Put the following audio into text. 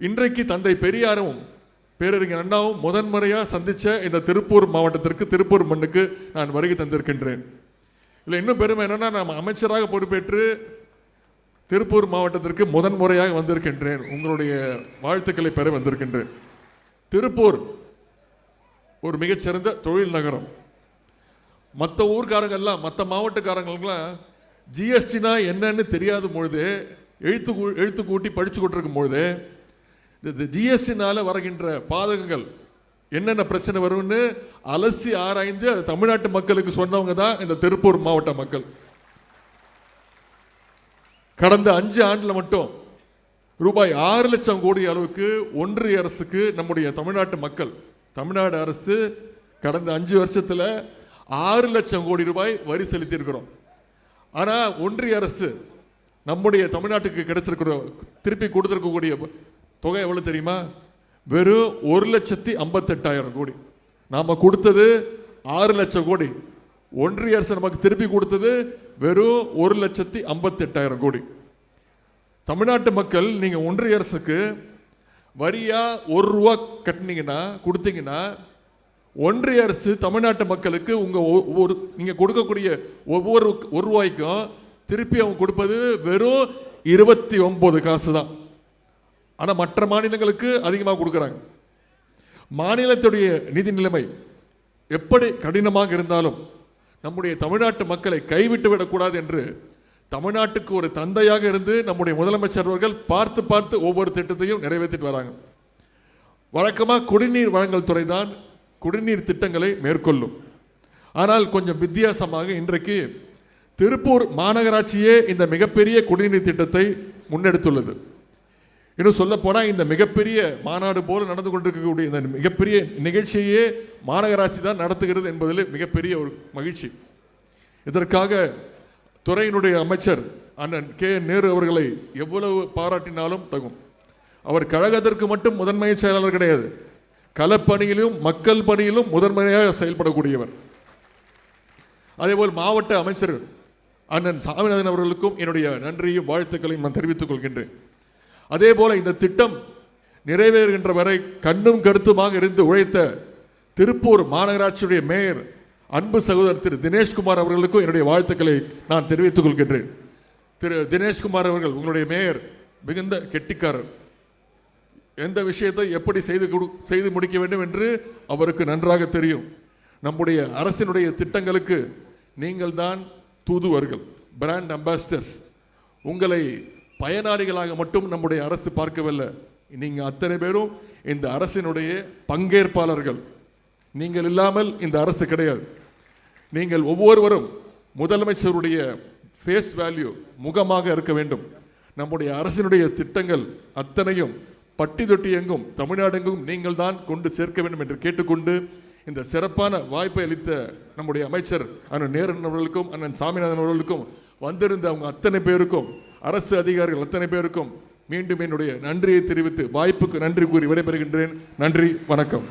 இன்றைக்கு தந்தை பெரியாரும் பேரறிஞர் அண்ணாவும் முதன்முறையாக சந்தித்த இந்த திருப்பூர் மாவட்டத்திற்கு, திருப்பூர் மண்ணுக்கு நான் வருகை தந்திருக்கின்றேன். இல்லை இன்னும் பெருமை என்னன்னா, நான் அமைச்சராக பொறுப்பேற்று திருப்பூர் மாவட்டத்திற்கு முதன்முறையாக வந்திருக்கின்றேன். உங்களுடைய வாழ்த்துக்களை பெற வந்திருக்கின்றேன். திருப்பூர் ஒரு மிகச்சிறந்த தொழில் நகரம். மற்ற ஊர்காரங்கள்லாம், மற்ற மாவட்டக்காரங்களுக்கெல்லாம் ஜிஎஸ்டினா என்னன்னு தெரியாத பொழுது, எழுத்து கூட்டி படிச்சு கொண்டிருக்கும் பொழுது இந்த ஜிஎஸ்டினால வருகின்ற பாதகங்கள் என்னென்ன பிரச்சனை வரும்னு அலசி ஆராய்ந்து தமிழ்நாட்டு மக்களுக்கு சொன்னவங்க தான் இந்த திருப்பூர் மாவட்ட மக்கள். கடந்த 5 ஆண்டுல மட்டும் ரூபாய் 6 லட்சம் கோடி அளவுக்கு ஒன்றிய அரசுக்கு நம்முடைய தமிழ்நாட்டு மக்கள், தமிழ்நாடு அரசு கடந்த 5 வருஷத்துல 6 லட்சம் கோடி ரூபாய் வரி செலுத்தி இருக்கிறோம். ஆனா ஒன்றிய அரசு நம்முடைய தமிழ்நாட்டுக்கு கிடைச்சிருக்கிற திருப்பி கொடுத்திருக்கக்கூடிய தொகை எவ்வளவு தெரியுமா? வெறும் 1,58,000 கோடி. நாம கொடுத்தது 6 லட்சம் கோடி. ஒன்றிய அரசு நமக்கு திருப்பி கொடுத்தது வெறும் 1,58,000 கோடி. தமிழ்நாட்டு மக்கள் நீங்க ஒன்றிய அரசுக்கு வரியா 1 ரூபா கட்டினீங்கன்னா, கொடுத்தீங்கன்னா, ஒன்றிய அரசு தமிழ்நாட்டு மக்களுக்கு நீங்க கொடுக்கக்கூடிய ஒவ்வொரு 1 ரூபாய்க்கும் திருப்பி அவங்க கொடுப்பது வெறும் 29 காசு தான். ஆனால் மற்ற மாநிலங்களுக்கு அதிகமாக கொடுக்குறாங்க. மாநிலத்துடைய நிதி நிலைமை எப்படி கடினமாக இருந்தாலும் நம்முடைய தமிழ்நாட்டு மக்களை கைவிட்டு விடக்கூடாது என்று தமிழ்நாட்டுக்கு ஒரு தந்தையாக இருந்து நம்முடைய முதலமைச்சர் அவர்கள் பார்த்து பார்த்து ஒவ்வொரு திட்டத்தையும் நிறைவேற்றிட்டு வராங்க. வழக்கமாக குடிநீர் வழங்கல் துறை தான் குடிநீர் திட்டங்களை மேற்கொள்ளும். ஆனால் கொஞ்சம் வித்தியாசமாக இன்றைக்கு திருப்பூர் மாநகராட்சியே இந்த மிகப்பெரிய குடிநீர் திட்டத்தை முன்னெடுத்துள்ளது. இன்னும் சொல்ல போனால் இந்த மிகப்பெரிய மாநாடு போல நடந்து கொண்டிருக்கக்கூடிய இந்த மிகப்பெரிய நிகழ்ச்சியே மாநகராட்சி தான் நடத்துகிறது என்பதில் மிகப்பெரிய ஒரு மகிழ்ச்சி. இதற்காக துறையினுடைய அமைச்சர் அண்ணன் நேரு அவர்களை எவ்வளவு பாராட்டினாலும் தகும். அவர் கழகத்திற்கு மட்டும் முதன்மை செயலாளர் கிடையாது, களப்பணியிலும் மக்கள் பணியிலும் முதன்மையாக செயல்படக்கூடியவர். அதேபோல் மாவட்ட அமைச்சர் அண்ணன் சாமிநாதன் அவர்களுக்கும் என்னுடைய நன்றியும் வாழ்த்துக்களையும் நான் தெரிவித்துக் கொள்கின்றேன். அதே போல இந்த திட்டம் நிறைவேறுகின்ற வரை கண்ணும் கருத்துமாக இருந்து உழைத்த திருப்பூர் மாநகராட்சியுடைய மேயர் அன்பு சகோதரர் திரு தினேஷ்குமார் அவர்களுக்கும் என்னுடைய வாழ்த்துக்களை நான் தெரிவித்துக் கொள்கின்றேன். திரு தினேஷ்குமார் அவர்கள், உங்களுடைய மேயர் மிகுந்த கெட்டிக்காரர். எந்த விஷயத்தை எப்படி செய்து முடிக்க வேண்டும் என்று அவருக்கு நன்றாக தெரியும். நம்முடைய அரசினுடைய திட்டங்களுக்கு நீங்கள் தான் தூதுவர்கள், பிராண்ட் அம்பாசிடர்ஸ். உங்களை பயனாளிகளாக மட்டும் நம்முடைய அரசு பார்க்கவில்லை, நீங்க அத்தனை பேரும் இந்த அரசினுடைய பங்கேற்பாளர்கள். நீங்கள் இல்லாமல் இந்த அரசு கிடையாது. நீங்கள் ஒவ்வொருவரும் முதலமைச்சருடைய ஃபேஸ் வேல்யூ, முகமாக இருக்க வேண்டும். நம்முடைய அரசினுடைய திட்டங்கள் அத்தனையும் பட்டி தொட்டி எங்கும் தமிழ்நாடு எங்கும் நீங்கள் தான் கொண்டு சேர்க்க வேண்டும் என்று கேட்டுக்கொண்டு, இந்த சிறப்பான வாய்ப்பை அளித்த நம்முடைய அமைச்சர் அண்ணன் நேரன் அவர்களுக்கும் அண்ணன் சாமிநாதன் அவர்களுக்கும் வந்திருந்த அவங்க அத்தனை பேருக்கும், அரசு அதிகாரிகள் அத்தனை பேருக்கும் மீண்டும் என்னுடைய நன்றியை தெரிவித்து வாய்ப்புக்கு நன்றி கூறி விடைபெறுகின்றேன். நன்றி, வணக்கம்.